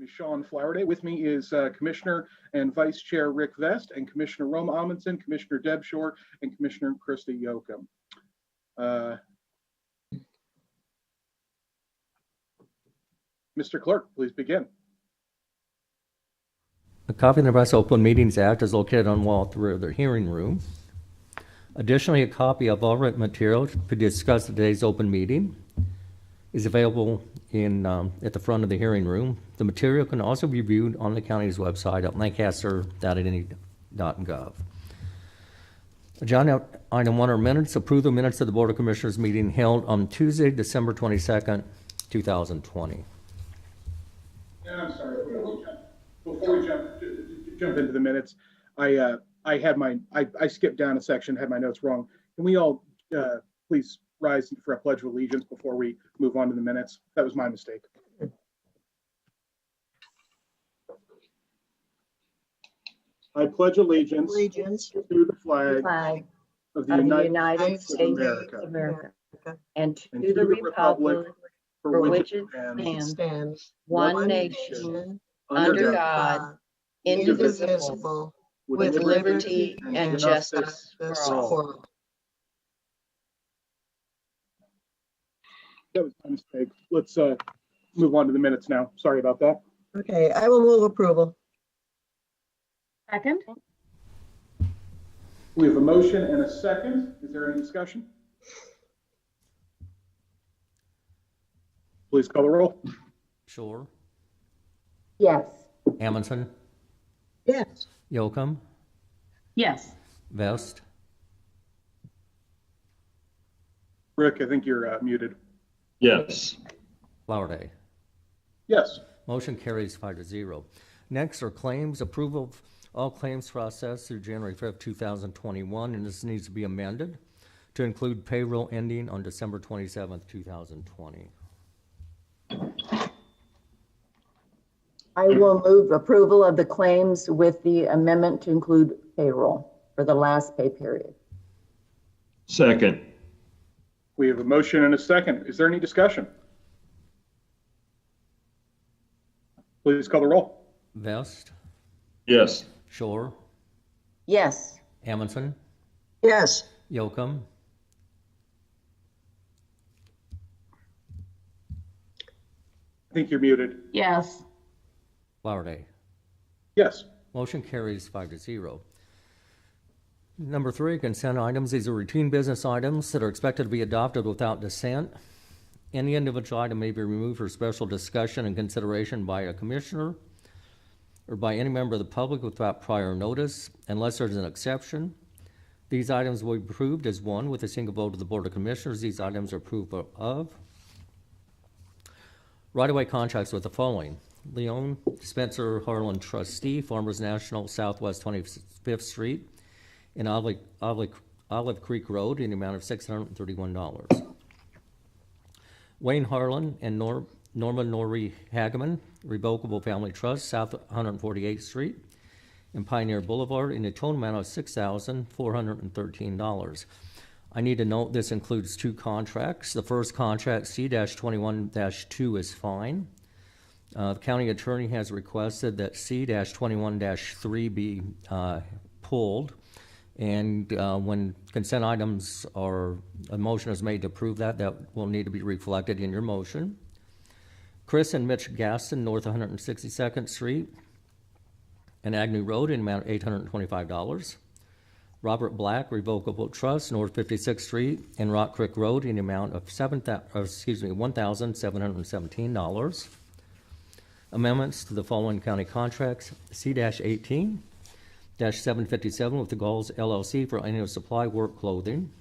is Sean Flowerday. With me is Commissioner and Vice Chair Rick Vest, and Commissioner Roma Amundsen, Commissioner Deb Shore, and Commissioner Krista Yoakum. Mr. Clerk, please begin. A copy of the Nebraska Open Meetings Act is located on wall 3 of the hearing room. Additionally, a copy of all written material to discuss today's open meeting is available at the front of the hearing room. The material can also be viewed on the county's website at lancaster.ne.gov. Agenda item 1 are minutes. Approve the minutes of the Board of Commissioners meeting held on Tuesday, December 22nd, 2020. Yeah, I'm sorry. Before we jump into the minutes, I skipped down a section, had my notes wrong. Can we all please rise for a pledge of allegiance before we move on to the minutes? That was my mistake. I pledge allegiance to the flag of the United States of America and to the republic for which it stands, one nation, under God, indivisible, with liberty and justice for all. That was my mistake. Let's move on to the minutes now. Sorry about that. Okay, I will move approval. Second. We have a motion and a second. Is there any discussion? Please call the roll. Shore, Yes. Amundsen, Yes. Yoakum, Yes. Vest, Rick, I think you're muted. Yes. Flowerday. Yes. Motion carries 5-0. Next are claims. Approval of all claims processed through January 5th, 2021, and this needs to be amended to include payroll ending on December 27th, 2020. I will move approval of the claims with the amendment to include payroll for the last pay period. Second. We have a motion and a second. Is there any discussion? Please call the roll. Vest, Yes. Shore, Yes. Amundsen, Yes. Yoakum, I think you're muted. Yes. Flowerday. Yes. Motion carries 5-0. Number 3, consent items. These are routine business items that are expected to be adopted without dissent. Any individual item may be removed for special discussion and consideration by a commissioner or by any member of the public without prior notice, unless there's an exception. These items will be approved as one with a single vote of the Board of Commissioners. These items are approved of. Right-of-way contracts with the following: Leon Spencer Harlan Trustee, Farmers National, Southwest 25th Street in Olive Creek Road in the amount of $631. Wayne Harlan and Norman Norrie Hageman, Revocable Family Trust, South 148th Street and Pioneer Boulevard in a total amount of $6,413. I need to note this includes 2 contracts. The first contract, C-21-2, is fine. The county attorney has requested that C-21-3 be pulled. And when consent items a motion is made to approve that will need to be reflected in your motion. Chris and Mitch Gaston, North 162nd Street and Agnew Road in amount of $825. Robert Black, Revocable Trust, North 56th Street and Rock Creek Road in the amount of $1,717. Amendments to the following county contracts: C-18-757 with the Gulls LLC for annual supply work clothing.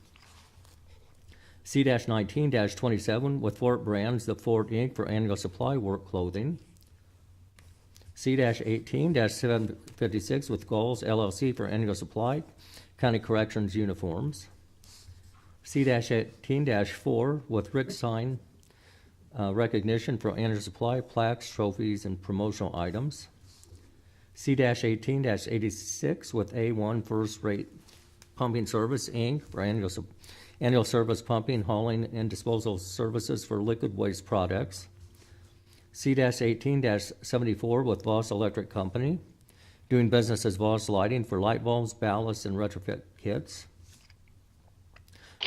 C-19-27 with Fort Brands, the Fort Inc. for annual supply work clothing. C-18-756 with Gulls LLC for annual supply county corrections uniforms. C-18-4 with Rick Sign recognition for annual supply plaques, trophies, and promotional items. C-18-86 with A1 First Rate Pumping Service, Inc. for annual service pumping, hauling, and disposal services for liquid waste products. C-18-74 with Voss Electric Company, doing business as Voss Lighting for light bulbs, ballasts, and retrofit kits.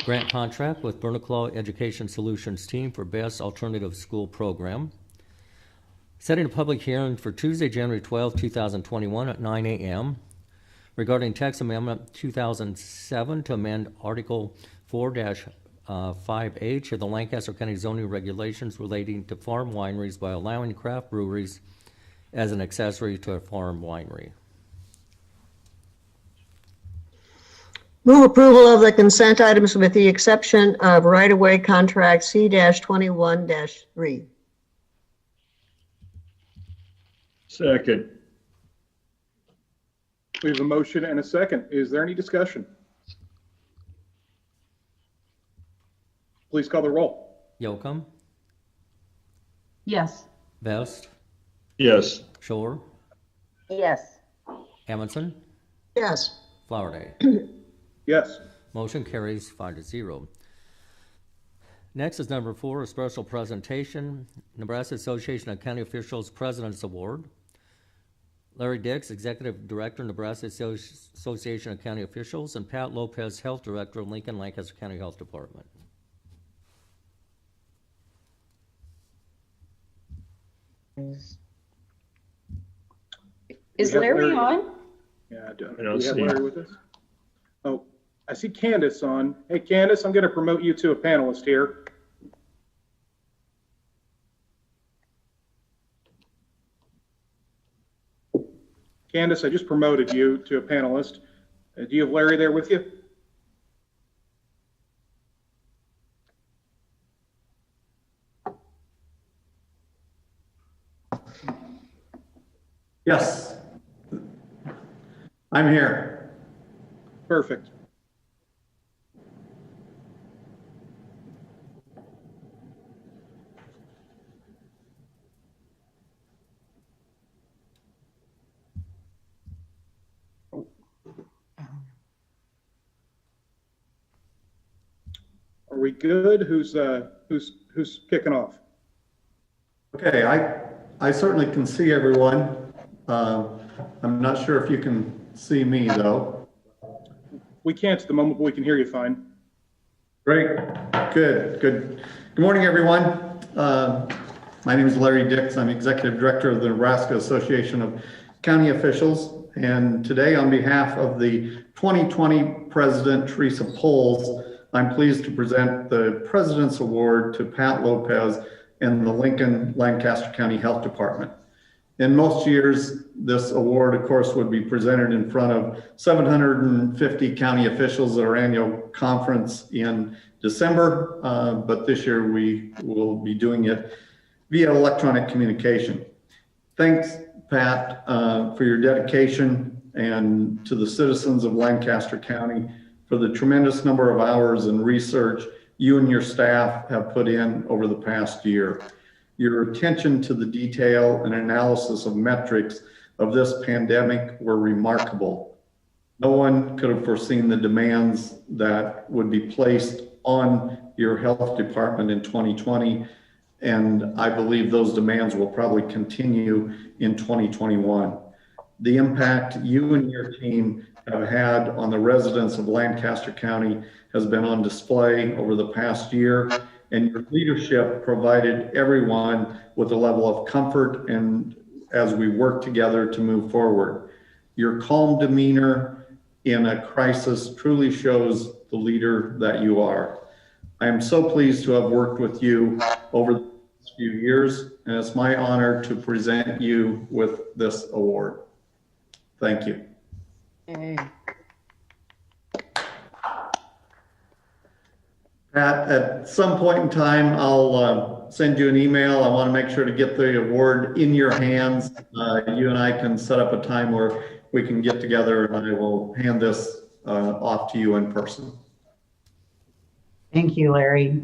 Grant contract with Berniclaw Education Solutions team for Best Alternative School Program. Setting a public hearing for Tuesday, January 12, 2021 at 9 a.m. regarding text amendment 2007 to amend Article 4-5H of the Lancaster County zoning regulations relating to farm wineries by allowing craft breweries as an accessory to a farm winery. Move approval of the consent items with the exception of right-of-way contract C-21-3. Second. We have a motion and a second. Is there any discussion? Please call the roll. Yocum, Yes. Vest, Yes. Shore, Yes. Amundson, Yes. Flowerday. Yes. Motion carries 5-0. Next is number 4, a special presentation, Nebraska Association of County Officials President's Award. Larry Dix, Executive Director, Nebraska Association of County Officials, and Pat Lopez, Health Director, Lincoln Lancaster County Health Department. Is We have Larry Larry. on? Yeah, I don't. I don't Do we have see him. Larry with us? Oh, I see Candace on. Hey, Candace, I'm going to promote you to a panelist here. Candace, I just promoted you to a panelist. Do you have Larry there with you? Yes, I'm here. Perfect. Are we good? Who's kicking off? Okay, I certainly can see everyone. I'm not sure if you can see me though. We can't at the moment, but we can hear you fine. Great, good. Good morning, everyone. My name is Larry Dix. I'm Executive Director of the Nebraska Association of County Officials. And today, on behalf of the 2020 President Teresa Poles, I'm pleased to present the President's Award to Pat Lopez and the Lincoln Lancaster County Health Department. In most years, this award, of course, would be presented in front of 750 county officials at our annual conference in December, but this year we will be doing it via electronic communication. Thanks, Pat, for your dedication, and to the citizens of Lancaster County for the tremendous number of hours and research you and your staff have put in over the past year. Your attention to the detail and analysis of metrics of this pandemic were remarkable. No one could have foreseen the demands that would be placed on your health department in 2020, and I believe those demands will probably continue in 2021. The impact you and your team have had on the residents of Lancaster County has been on display over the past year, and your leadership provided everyone with a level of comfort and as we work together to move forward. Your calm demeanor in a crisis truly shows the leader that you are. I am so pleased to have worked with you over the past few years, and it's my honor to present you with this award. Thank you. Okay. Pat, at some point in time, I'll send you an email. I want to make sure to get the award in your hands. You and I can set up a time where we can get together, and I will hand this off to you in person. Thank you, Larry.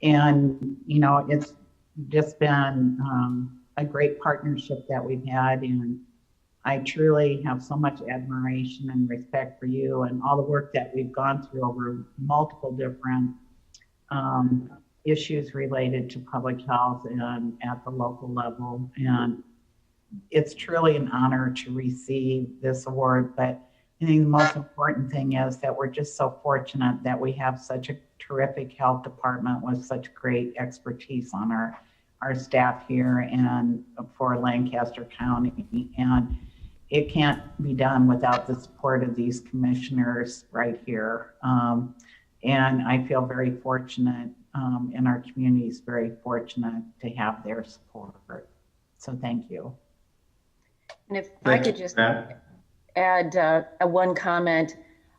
And, you know, it's just been a great partnership that we've had, and I truly have so much admiration and respect for you and all the work that we've gone through over multiple different issues related to public health and at the local level. And it's truly an honor to receive this award, but I think the most important thing is that we're just so fortunate that we have such a terrific health department with such great expertise on our staff here and for Lancaster County. And it can't be done without the support of these commissioners right here. And I feel very fortunate, and our community is very fortunate to have their support. So thank you. And if I could just add one comment,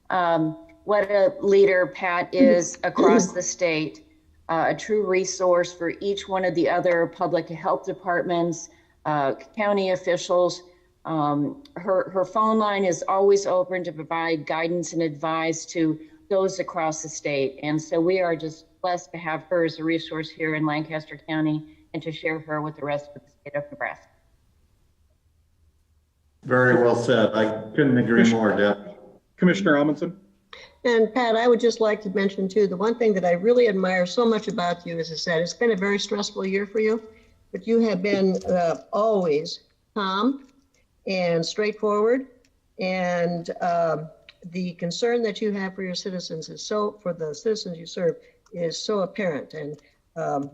what a leader Pat is across the state, a true resource for each one of the other public health departments, county officials. Her phone line is always open to provide guidance and advice to those across the state. And so we are just blessed to have her as a resource here in Lancaster County and to share her with the rest of the state of Nebraska. Very well said. I couldn't agree more, Deb. Commissioner Amundson? And Pat, I would just like to mention too, the one thing that I really admire so much about you is that it's been a very stressful year for you, but you have been always calm and straightforward. And the concern that you have for your citizens for the citizens you serve is so apparent. And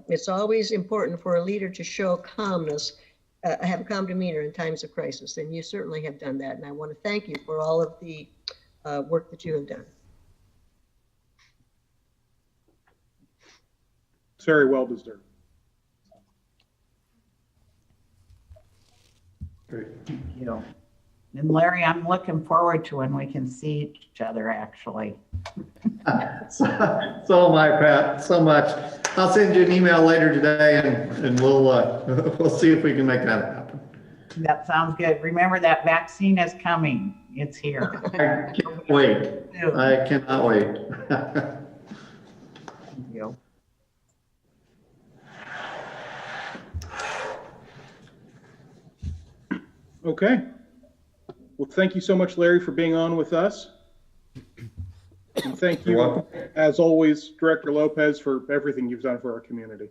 it's always important for a leader to show calmness, have a calm demeanor in times of crisis. And you certainly have done that. And I want to thank you for all of the work that you have done. It's very well deserved. Great. Thank you. And Larry, I'm looking forward to when we can see each other actually. So am I, Pat, so much. I'll send you an email later today and we'll see if we can make that happen. That sounds good. Remember that vaccine is coming. It's here. I can't wait. I cannot wait. Thank you. Okay. Well, thank you so much, Larry, for being on with us. And thank You're you, welcome. as always, Director Lopez, for everything you've done for our community.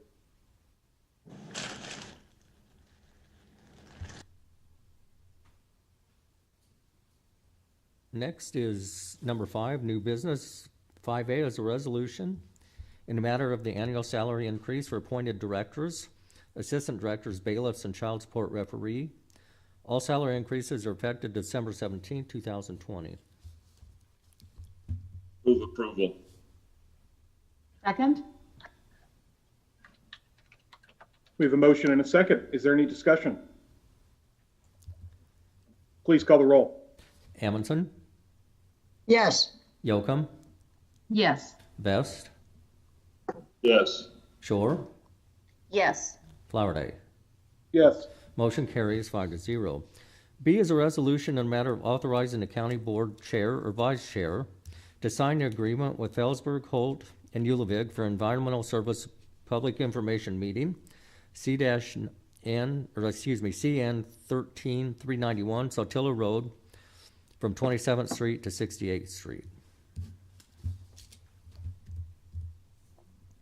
Next is number 5, new business. 5A is a resolution in the matter of the annual salary increase for appointed directors, assistant directors, bailiffs, and child support referee. All salary increases are effective December 17, 2020. Move approval. Second? We have a motion and a second. Is there any discussion? Please call the roll. Amundson, Yes. Yocum, Yes. Vest, Yes. Shore, Yes. Flowerday. Yes. Motion carries 5-0. B is a resolution in a matter of authorizing the county board chair or vice chair to sign an agreement with Felsberg, Holt, and Ullvig for environmental service public information meeting, CN 13391 Saltillo Road from 27th Street to 68th Street.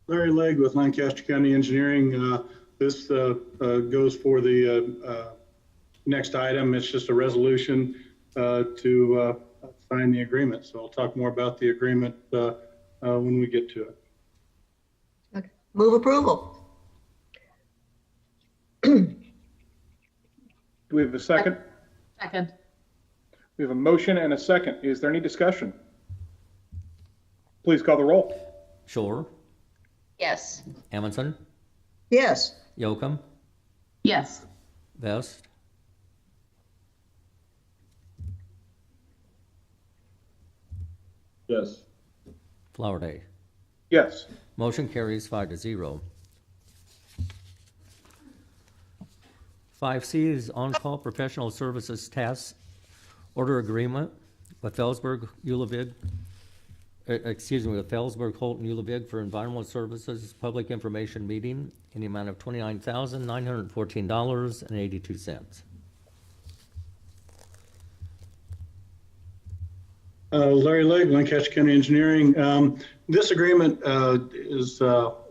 Larry Legg with Lancaster County Engineering. This goes for the next item. It's just a resolution to sign the agreement. So I'll talk more about the agreement when we get to it. Okay. Move approval. Do we have a second? Second? We have a motion and a second. Is there any discussion? Please call the roll. Shore, Yes. Amundson, Yes. Yocum, Yes. Vest, Yes. Flowerday. Yes. Motion carries 5-0. 5C is on-call professional services task order agreement with Felsberg, Ullvig, with Felsberg, Holt, and Ullvig for environmental services public information meeting in the amount of $29,914.82. Larry Legg, Lancaster County Engineering. This agreement is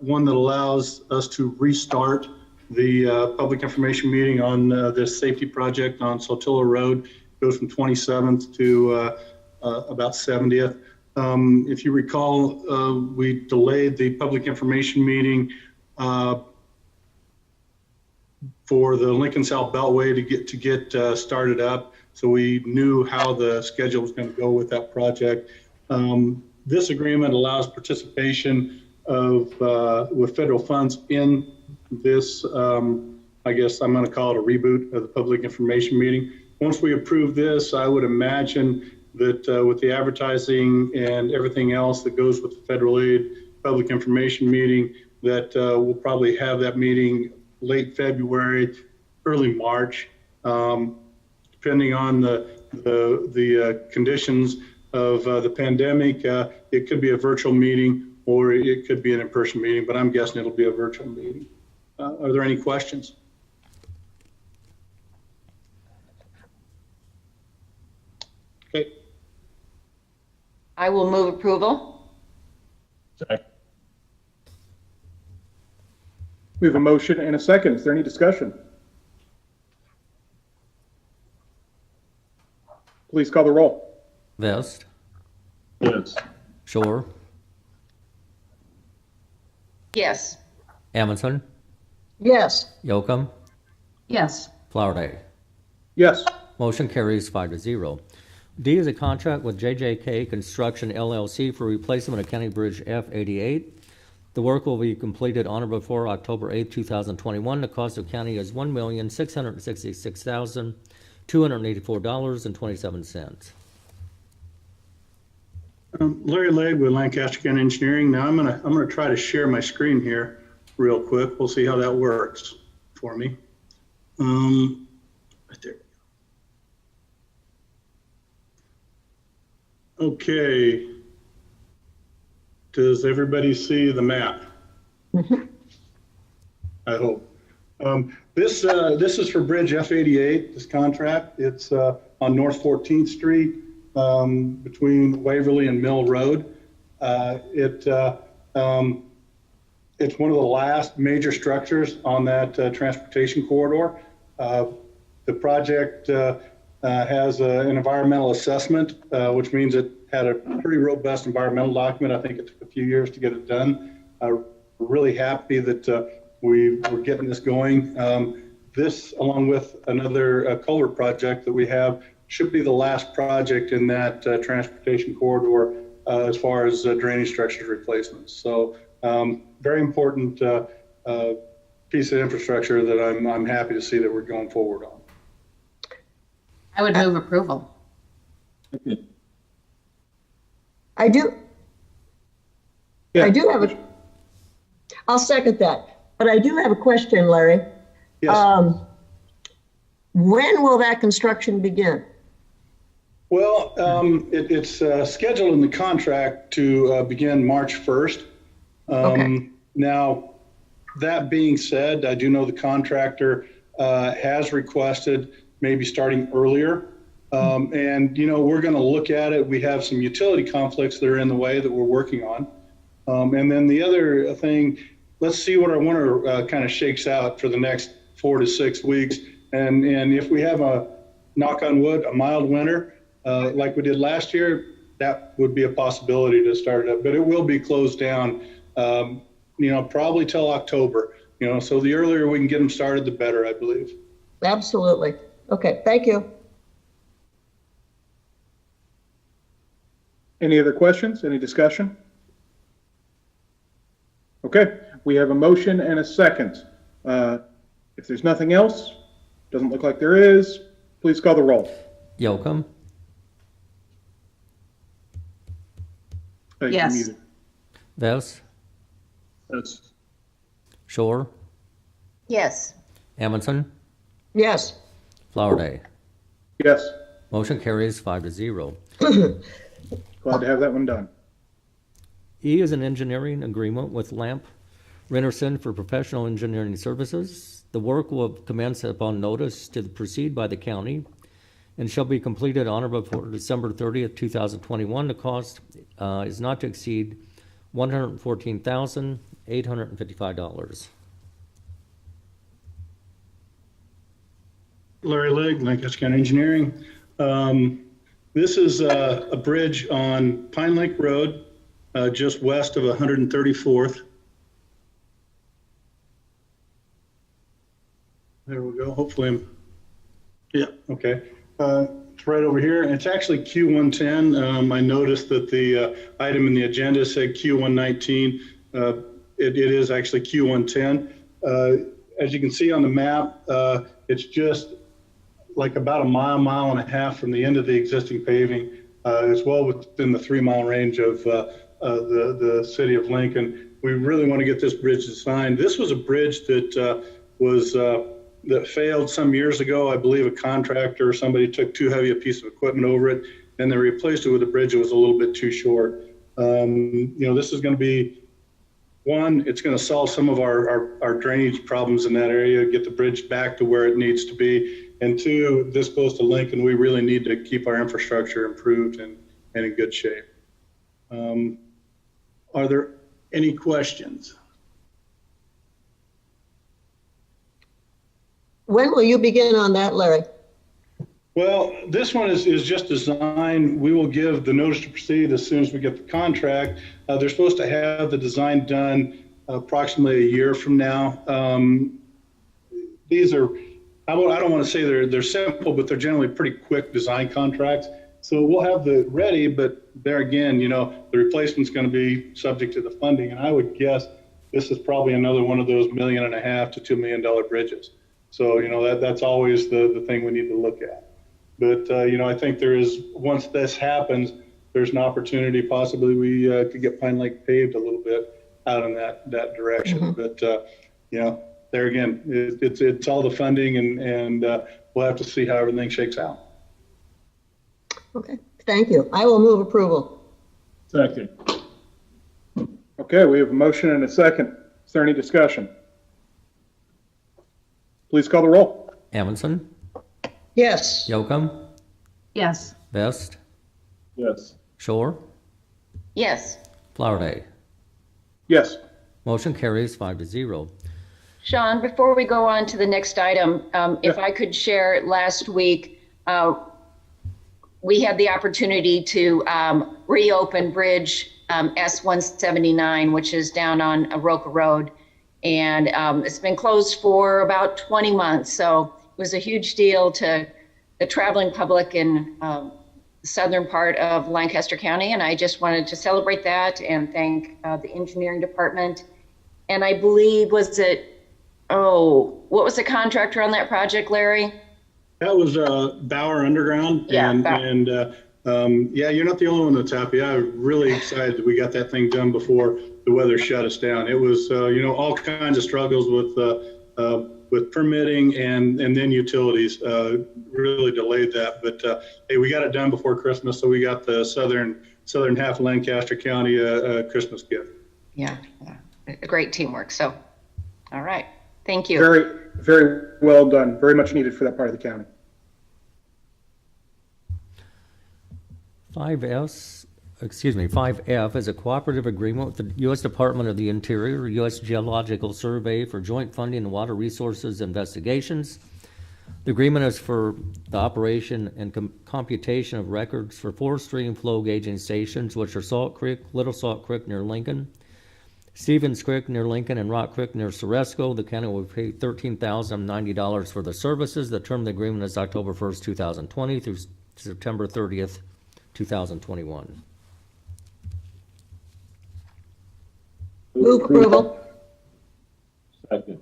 one that allows us to restart the public information meeting on this safety project on Saltillo Road. It goes from 27th to about 70th. If you recall, we delayed the public information meeting for the Lincoln South Beltway to get started up. So we knew how the schedule was going to go with that project. This agreement allows participation of with federal funds in this. I guess I'm going to call it a reboot of the public information meeting. Once we approve this, I would imagine that with the advertising and everything else that goes with the federal aid public information meeting, that we'll probably have that meeting late February, early March, depending on the conditions of the pandemic. It could be a virtual meeting or it could be an in-person meeting, but I'm guessing it'll be a virtual meeting. Are there any questions? Okay. I will move approval. Second. We have a motion and a second. Is there any discussion? Please call the roll. Vest, Yes. Shore, Yes. Amundson, Yes. Yocum, Yes. Flowerday. Yes. Motion carries 5-0. D is a contract with JJK Construction LLC for replacement of County Bridge F88. The work will be completed on or before October 8, 2021. The cost of county is $1,666,284.27. Larry Legg with Lancaster County Engineering. Now I'm gonna try to share my screen here real quick. We'll see how that works for me. Right there. Okay. Does everybody see the map? I hope. This is for Bridge F88, this contract. It's on North 14th Street between Waverly and Mill Road. It's one of the last major structures on that transportation corridor. The project has an environmental assessment, which means it had a pretty robust environmental document. I think it took a few years to get it done. We're really happy that we're getting this going. This, along with another culvert project that we have, should be the last project in that transportation corridor as far as drainage structures replacements. So very important piece of infrastructure that I'm happy to see that we're going forward on. I would move approval. I do. Yeah. I do have a, I'll second that, but I do have a question, Larry. Yes. When will that construction begin? Well, it's scheduled in the contract to begin March 1st. Okay. Now, that being said, I do know the contractor has requested maybe starting earlier. And, you know, we're going to look at it. We have some utility conflicts that are in the way that we're working on. And then the other thing, let's see what our winter kind of shakes out for the next 4 to 6 weeks. And if we have a, knock on wood, a mild winter, like we did last year, that would be a possibility to start it up. But it will be closed down, you know, probably till October. You know, so the earlier we can get them started, the better, I believe. Absolutely. Okay, thank you. Any other questions? Any discussion? Okay, we have a motion and a second. If there's nothing else, doesn't look like there is, please call the roll. Yocum, You're Yes. muted. Vest, Yes. Shore, Yes. Amundson, Yes. Flowerday. Yes, Motion carries 5-0. glad to have that one done. E is an engineering agreement with Lamp Rennerson for professional engineering services. The work will commence upon notice to proceed by the county and shall be completed on or before December 30th, 2021. The cost is not to exceed $114,855. Larry Legg, Lancaster County Engineering. This is a bridge on Pine Lake Road, just west of 134th. There we go. Hopefully yeah, okay. It's right over here. It's actually Q110. I noticed that the item in the agenda said Q119. It is actually Q110. As you can see on the map, it's just like about a mile and a half from the end of the existing paving. It's well within the 3-mile range of the city of Lincoln. We really want to get this bridge designed. This was a bridge that that failed some years ago. I believe a contractor or somebody took too heavy a piece of equipment over it, and they replaced it with a bridge that was a little bit too short. This is going to be, one, it's going to solve some of our drainage problems in that area, get the bridge back to where it needs to be. And two, this close to Lincoln, we really need to keep our infrastructure improved and in good shape. Are there any questions? When will you begin on that, Larry? Well, this one is just designed. We will give the notice to proceed as soon as we get the contract. They're supposed to have the design done approximately a year from now. These are, I don't want to say they're simple, but they're generally pretty quick design contracts. So we'll have the ready, but there again, the replacement's going to be subject to the funding. And I would guess this is probably another one of those $1.5 million to $2 million bridges. So, that's always the thing we need to look at. But, I think once this happens, there's an opportunity possibly we could get Pine Lake paved a little bit out in that direction. Mm-hmm. But, there again, it's all the funding and we'll have to see how everything shakes out. Okay, thank you. I will move approval. Second. Okay, we have a motion and a second. Is there any discussion? Please call the roll. Amundson, Yes. Yocum, Yes. Vest, Yes. Shore, Yes. Flowerday. Yes. Motion carries 5-0. Sean, before we go on to the next item, if I could share, last week, we had the opportunity to reopen Bridge S-179, which is down on Aroka Road. And it's been closed for about 20 months. So it was a huge deal to the traveling public in the southern part of Lancaster County. And I just wanted to celebrate that and thank the engineering department. And I believe, what was the contractor on that project, Larry? That was Bauer Underground. Yeah, and you're not the only one that's happy. I'm really excited that we got that thing done before the weather shut us down. It was, all kinds of struggles with permitting and then utilities really delayed that. But hey, we got it done before Christmas, so we got the southern half of Lancaster County a Christmas gift. Yeah, great teamwork. So, all right, thank you. Very, very well done. Very much needed for that part of the county. 5F is a cooperative agreement with the U.S. Department of the Interior, U.S. Geological Survey for joint funding and water resources investigations. The agreement is for the operation and computation of records for 4 stream flow gauging stations, which are Salt Creek, Little Salt Creek near Lincoln, Stevens Creek near Lincoln, and Rock Creek near Ceresco. The county will pay $13,090 for the services. The term of the agreement is October 1st, 2020 through September 30th, 2021. Move approval. Second.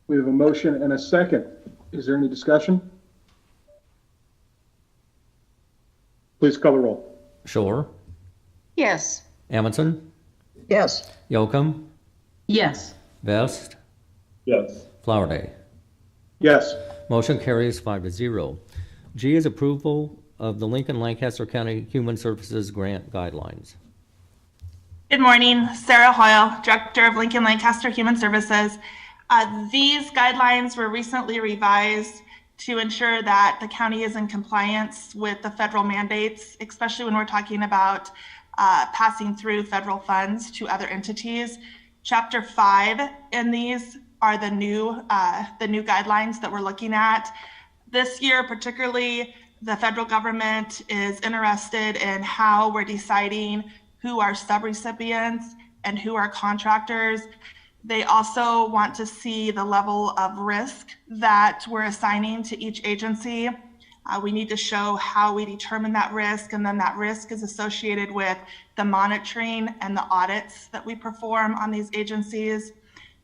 We have a motion and a second. Is there any discussion? Please call the roll. Shore, Yes. Amundson, Yes. Yocum, Yes. Vest, Yes. Flowerday. Yes. Motion carries 5-0. G is approval of the Lincoln Lancaster County Human Services Grant Guidelines. Good morning, Sarah Hoyle, Director of Lincoln Lancaster Human Services. These guidelines were recently revised to ensure that the county is in compliance with the federal mandates, especially when we're talking about passing through federal funds to other entities. Chapter 5 in these are the new guidelines that we're looking at. This year, particularly, the federal government is interested in how we're deciding who are subrecipients and who are contractors. They also want to see the level of risk that we're assigning to each agency. We need to show how we determine that risk, and then that risk is associated with the monitoring and the audits that we perform on these agencies.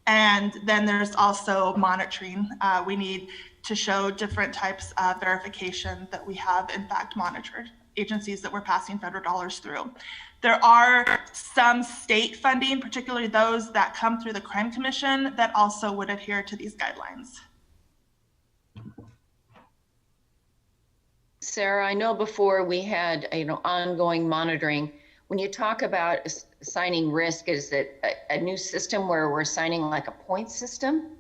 And then there's also monitoring. We need to show different types of verification that we have in fact monitored agencies that we're passing federal dollars through. There are some state funding, particularly those that come through the Crime Commission, that also would adhere to these guidelines. Sarah, I know before we had, ongoing monitoring. When you talk about assigning risk, is it a new system where we're assigning like a point system?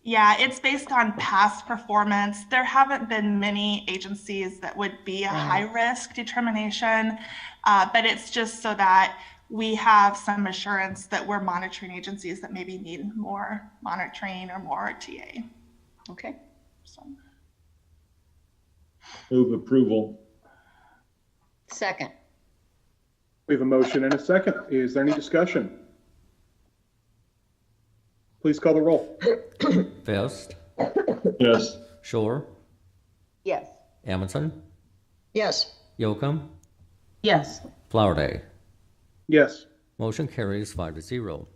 Yeah, it's based on past performance. There haven't been many agencies that would be a high risk determination, but it's just so that we have some assurance that we're monitoring agencies that maybe need more monitoring or more TA. Okay. So. Move approval. Second. We have a motion and a second. Is there any discussion? Please call the roll. Vest, Yes. Shore, Yes. Amundson, Yes. Yocum, Yes. Flowerday. Yes. Motion carries 5-0.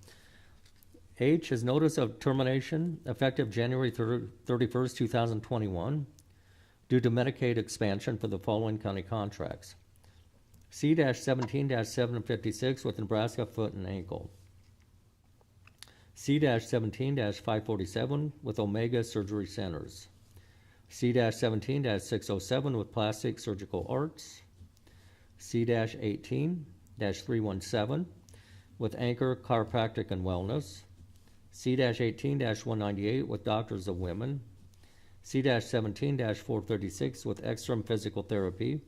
H is notice of termination effective January 31st, 2021 due to Medicaid expansion for the following county contracts. C-17-756 with Nebraska Foot and Ankle. C-17-547 with Omega Surgery Centers. C-17-607 with Plastic Surgical Arts. C-18-317 with Anchor Chiropractic and Wellness. C-18-198 with Doctors of Women. C-17-436 with Extreme Physical Therapy.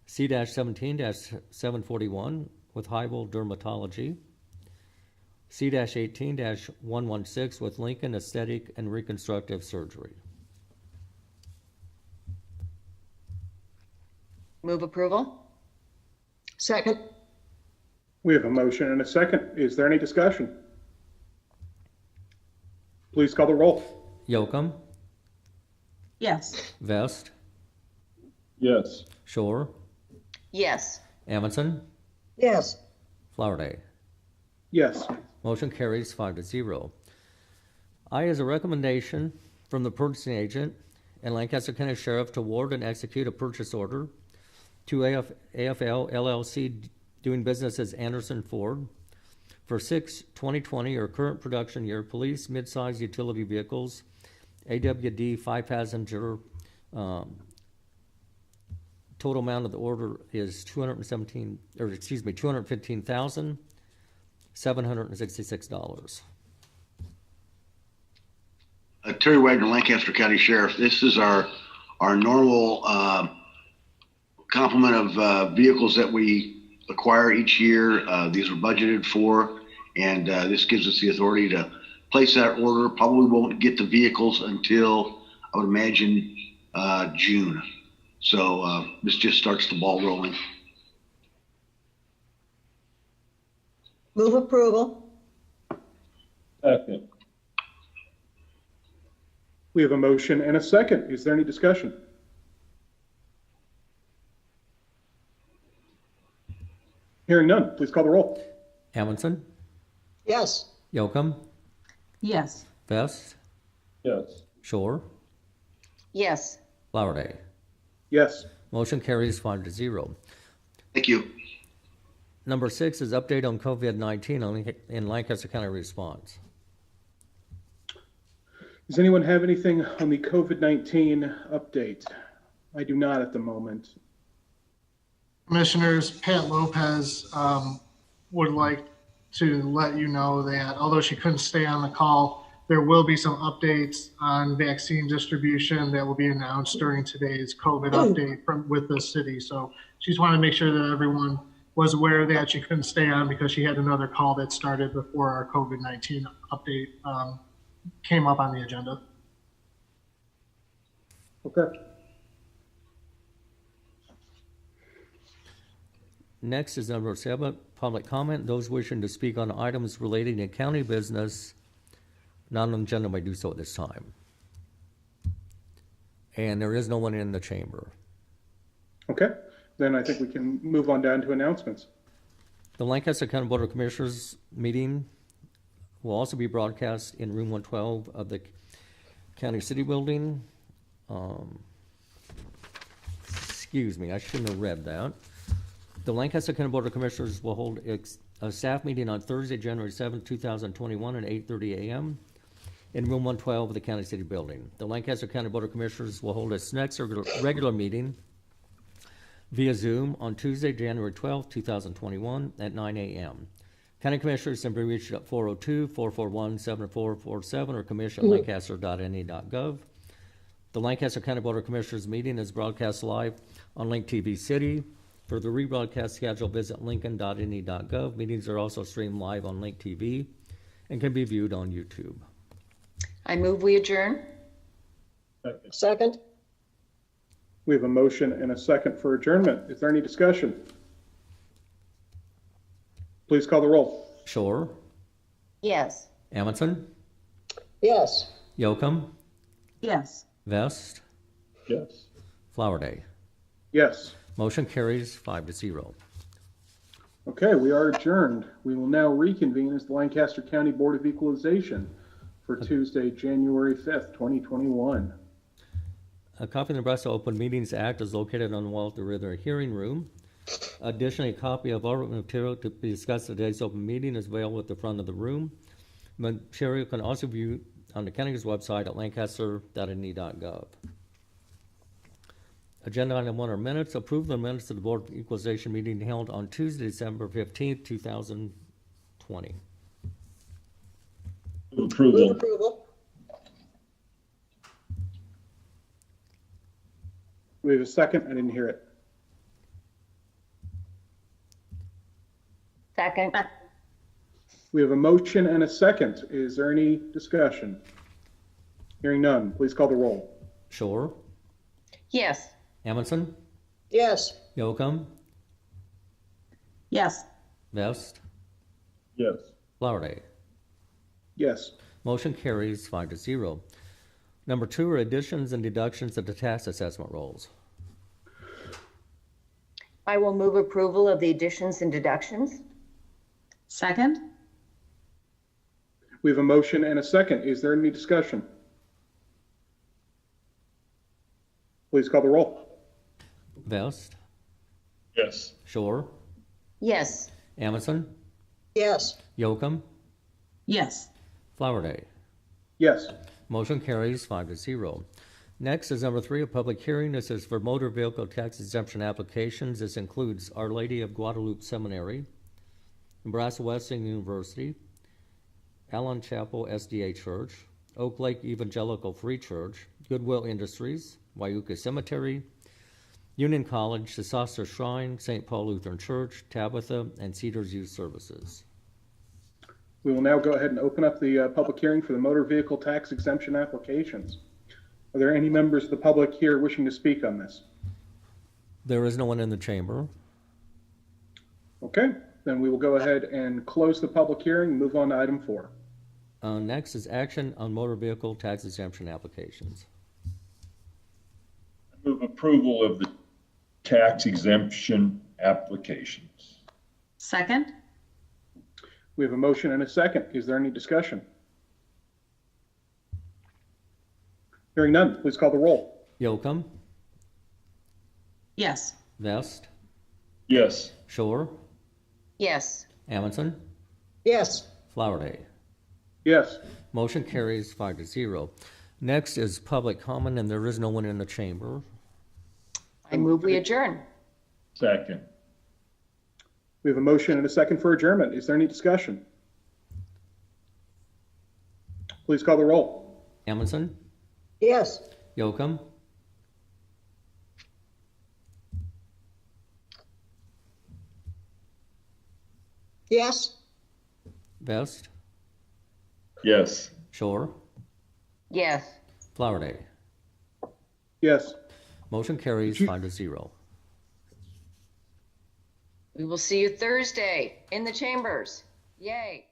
C-17-741 with Heibel Dermatology. C-18-116 with Lincoln Aesthetic and Reconstructive Surgery. Move approval. Second. We have a motion and a second. Is there any discussion? Please call the roll. Yocum, Yes. Vest, Yes. Shore, Yes. Amundson, Yes. Flowerday. Yes. Motion carries 5-0. I is a recommendation from the purchasing agent and Lancaster County Sheriff to award and execute a purchase order to AFL LLC doing business as Anderson Ford for 6 2020 or current production year police mid-size utility vehicles, AWD 5-passenger. Total amount of the order is $215,766. Terry Wagner, Lancaster County Sheriff. This is our normal complement of vehicles that we acquire each year. These are budgeted for, and this gives us the authority to place that order. Probably won't get the vehicles until, I would imagine, June. So this just starts the ball rolling. Move approval. Second. We have a motion and a second. Is there any discussion? Hearing none, please call the roll. Amundson, Yes. Yocum, Yes. Vest, Yes. Shore, Yes. Flowerday. Yes. Motion carries 5-0. Thank you. Number 6 is update on COVID-19 in Lancaster County response. Does anyone have anything on the COVID-19 update? I do not at the moment. Commissioners, Pat Lopez would like to let you know that although she couldn't stay on the call, there will be some updates on vaccine distribution that will be announced during today's COVID update with the city. So she just wanted to make sure that everyone was aware of that. She couldn't stay on because she had another call that started before our COVID-19 update came up on the agenda. Okay. Next is number 7, public comment. Those wishing to speak on items relating to county business not on the agenda may do so at this time. And there is no one in the chamber. Okay, then I think we can move on down to announcements. The Lancaster County Board of Commissioners meeting will also be broadcast in room 112 of the County City Building. Excuse me, I shouldn't have read that. The Lancaster County Board of Commissioners will hold a staff meeting on Thursday, January 7, 2021 at 8:30 a.m. in room 112 of the County City Building. The Lancaster County Board of Commissioners will hold its next regular meeting via Zoom on Tuesday, January 12, 2021 at 9 a.m. County Commissioners can be reached at 402-441-7447 or commission@lancaster.ne.gov. The Lancaster County Board of Commissioners meeting is broadcast live on Link TV City. For the rebroadcast schedule, visit lincoln.ne.gov. Meetings are also streamed live on Link TV and can be viewed on YouTube. I move we adjourn. Second? We have a motion and a second for adjournment. Is there any discussion? Please call the roll. Shore, Yes. Amundson, Yes. Yocum, Yes. Vest, Yes. Flowerday. Yes. Motion carries 5-0. Okay, we are adjourned. We will now reconvene as the Lancaster County Board of Equalization for Tuesday, January 5th, 2021. A copy of the Nebraska Open Meetings Act is located on the wall at the rear hearing room. Additionally, a copy of all material to be discussed at today's open meeting is available at the front of the room. Material can also be viewed on the county's website at lancaster.ne.gov. Agenda item 1 are minutes. Approve the minutes of the Board of Equalization meeting held on Tuesday, December 15th, 2020. Move Approval. approval. We have a second. I didn't hear it. Second. We have a motion and a second. Is there any discussion? Hearing none, please call the roll. Shore, Yes. Amundson, Yes. Yocum, Yes. Vest, Yes. Flowerday. Yes. Motion carries 5-0. Number 2 are additions and deductions to the tax assessment rolls. I will move approval of the additions and deductions. Second? We have a motion and a second. Is there any discussion? Please call the roll. Vest, Yes. Shore, Yes. Amundson, Yes. Yocum, Yes. Flowerday. Yes. Motion carries 5-0. Next is number 3, a public hearing. This is for motor vehicle tax exemption applications. This includes Our Lady of Guadalupe Seminary, Nebraska Wesleyan University, Allen Chapel SDA Church, Oak Lake Evangelical Free Church, Goodwill Industries, Wyuka Cemetery, Union College, the Saucer Shrine, St. Paul Lutheran Church, Tabitha, and Cedars Youth Services. We will now go ahead and open up the public hearing for the motor vehicle tax exemption applications. Are there any members of the public here wishing to speak on this? There is no one in the chamber. Okay, then we will go ahead and close the public hearing and move on to item 4. Next is action on motor vehicle tax exemption applications. I move approval of the tax exemption applications. Second? We have a motion and a second. Is there any discussion? Hearing none, please call the roll. Yocum, Yes. Vest, Yes. Shore, Yes. Amundson, Yes. Flowerday. Yes. Motion carries 5-0. Next is public comment, and there is no one in the chamber. I move we adjourn. Second. We have a motion and a second for adjournment. Is there any discussion? Please call the roll. Amundson, Yes. Yocum, Yes. Vest, Yes. Shore, Yes. Flowerday. Yes. Motion carries 5-0. We will see you Thursday in the chambers. Yay.